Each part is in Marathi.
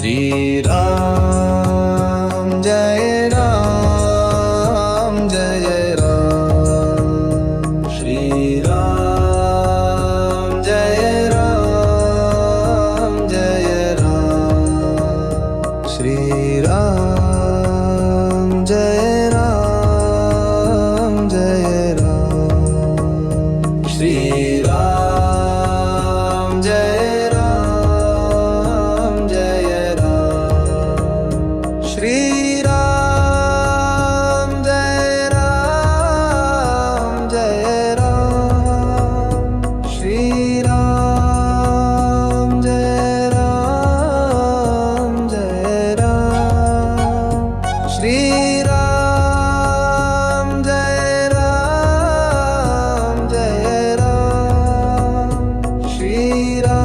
श्रीराम जय राम जय राम श्रीराम जय राम जय राम श्रीराम जय राम जय राम श्रीराम जय राम जय राम श्रीराम जय राम जय राम श्रीराम जय राम जय राम श्रीराम जय राम जय राम श्रीराम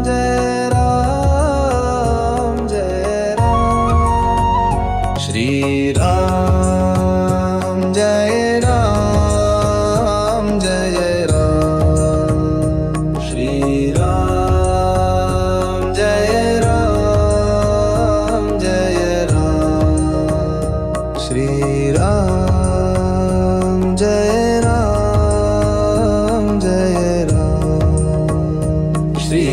जय राम जय राम श्रीराम जय राम जय राम श्रीराम जय राम जय राम श्रीराम जय राम जय राम श्री